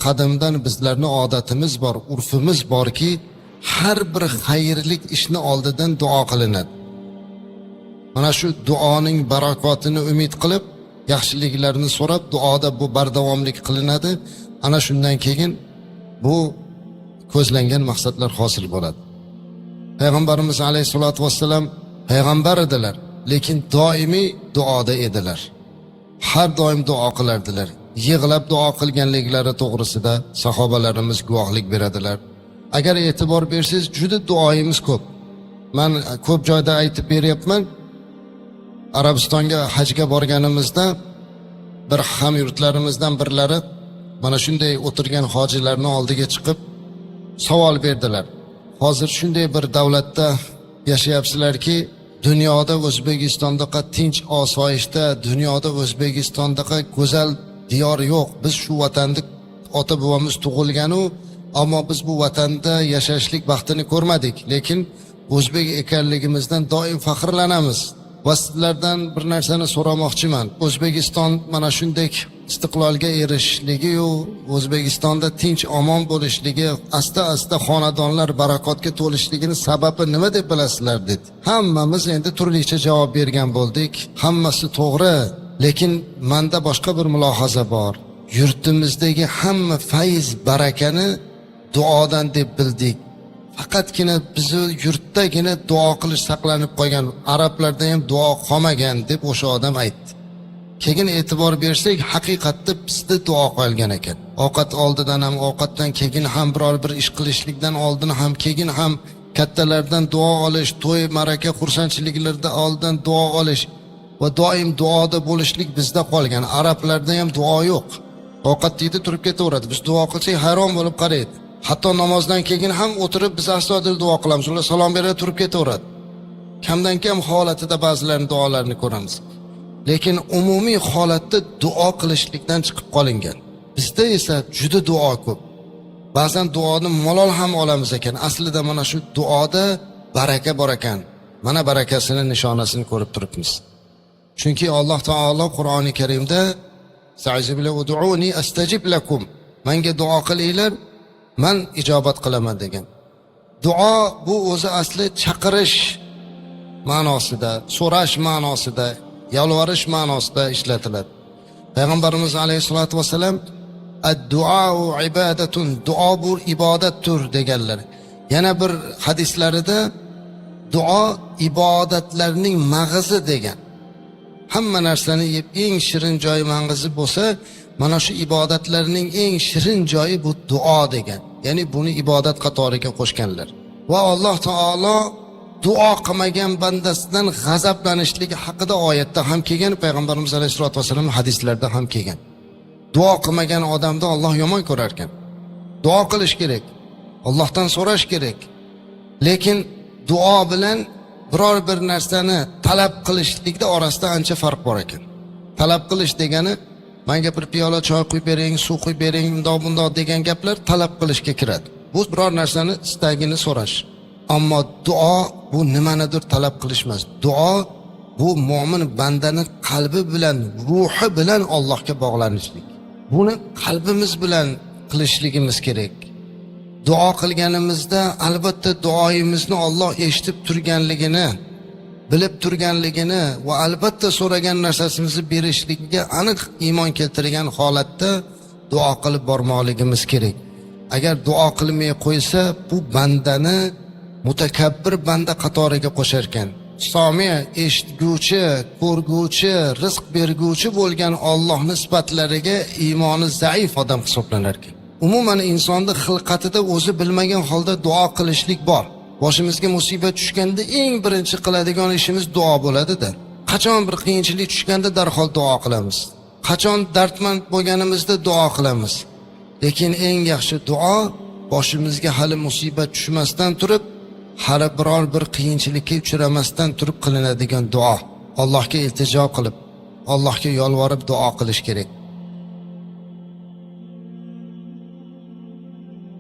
qadimdan bizlarning odatimiz bor, urfimiz borki, har bir xayrlik ishni oldidan duo qilinadi. Mana shu duoning barakotini umid qilib, yaxshiliklarni so'rab, duoda bu bardavomlik qilinadi. Ana shundan keyin bu ko'zlangan maqsadlar hosil bo'ladi. Payg'ambarimiz alayhisolatu vassalam payg'ambar edilar, lekin doimiy duoda edilar. Har doim duo qilardilar. Yig'lab duo qilganliklari to'g'risida sahobalarimiz guvohlik beradilar. Agar e'tibor bersangiz, juda duoyimiz ko'p. Men ko'p joyda aytib beryapman. Arabistonga hajga borganimizda bir hamyurtlarimizdan birlari mana shunday o'tirgan hojilarning oldiga chiqib savol berdilar. Hozir shunday bir davlatda yashayapsizlarki, dunyoda O'zbekistondaqa tinch osoyishta, dunyoda O'zbekistondaqa go'zal diyor yo'q. Biz shu vatanda ota bobomiz tug'ilgan-u, ammo biz bu vatanda yashashlik baxtini ko'rmadik, lekin o'zbek ekanligimizdan doim faxrlanamiz. Va sizlardan bir narsani so'ramoqchiman. O'zbekiston mana shunday istiqlolga erishishligi-yu, O'zbekistonda tinch omon bo'lishligi, asta-asta xonadonlar barakotga to'lishligining sababi nima deb bilasizlar dedi. Hammamiz endi turlicha javob bergan bo'ldik. Hammasi to'g'ri, lekin menda boshqa bir mulohaza bor. Yurtimizdagi hamma fayz barakani duodan deb bildik. Faqatgina bizni yurtdagina duo qilish saqlanib qolgan, arablarda ham duo qolmagan deb o'sha odam aytdi. Keyin e'tibor bersak, haqiqatda bizda duo qolgan ekan. Ovqat oldidan ham, ovqatdan keyin ham, biror bir ish qilishlikdan oldin ham, keyin ham kattalardan duo olish, to'y, ma'raka, xursandchiliklarda oldin duo olish va doim duoda bo'lishlik bizda qolgan. Arablarda ham duo yo'q. Ovqat yeydi, turib ketaveradi. Biz duo qilsak hayron bo'lib qaraydi. Hatto namozdan keyin ham o'tirib biz astoydil duo qilamiz. Ular salom berib turib ketaveradi. Kamdan kam holatida ba'zilarning duolarini ko'ramiz. Lekin umumiy holatda duo qilishlikdan chiqib qolingan. Bizda esa juda duo ko'p. Ba'zan duoni malol ham olamiz ekan. Aslida mana shu duoda baraka bor ekan. Mana barakasini nishonasini ko'rib turibmiz. Chunki Alloh taolo Qur'oni Karimda "Sa'izibla ud'uni astajib lakum." Menga duo qilinglar, men ijobat qilaman degan. Duo bu o'zi asli chaqirish ma'nosida, so'rash ma'nosida, yalvarish ma'nosida ishlatiladi. Payg'ambarimiz alayhisolatu vasallam "Ad-duo ibodatun", duo bu ibodatdir deganlar. Yana bir hadislarida duo ibodatlarning mag'izi degan. Hamma narsani yeb eng shirin joyi mag'izi bo'lsa, mana shu ibodatlarning eng shirin joyi bu duo degan. Ya'ni buni ibodat qatoriga qo'shganlar. Va Alloh taolo duo qilmagan bandasidan g'azablanishligi haqida oyatda ham kelgan, payg'ambarimiz alayhisolatu vasallam hadislarda ham kelgan. Duo qilmagan odamni Alloh yomon ko'rar ekan. Duo qilish kerak. Allohdan so'rash kerak. Lekin duo bilan biror bir narsani talab qilishlikda orasida ancha farq bor ekan. Talab qilish degani menga bir piyola choy quyib bering, suv quyib bering, bundoq degan gaplar talab qilishga kiradi. Bu biror narsani istagini so'rash. Ammo duo bu nimanidir talab qilish emas. Duo bu mo'min bandaning qalbi bilan, ruhi bilan Allohga bog'lanishlik. Buni qalbimiz bilan qilishligimiz kerak. Duo qilganimizda albatta duoyimizni Alloh eshitib turganligini, bilib turganligini va albatta so'ragan narsasimizni berishligiga aniq iymon keltirgan holatda duo qilib bormoqligimiz kerak. Agar duo qilmay qo'ysa, bu bandani mutakabbir banda qatoriga qo'shar ekan. Somi, eshitguvchi, ko'rguvchi, rizq berguvchi bo'lgan Allohning sifatlariga iymoni zaif odam hisoblanar ekan. Umuman insonning xilqatida o'zi bilmagan holda duo qilishlik bor. Boshimizga musibat tushganda eng birinchi qiladigan ishimiz duo bo'ladi-da. Qachon bir qiyinchilik tushganda darhol duo qilamiz. Qachon dardmand bo'lganimizda duo qilamiz. Lekin eng yaxshi duo boshimizga hali musibat tushmasdan turib, hali biror bir qiyinchilikka uchramasdan turib qilinadigan duo. Allohga iltijo qilib, Allohga yolvorib duo qilish kerak.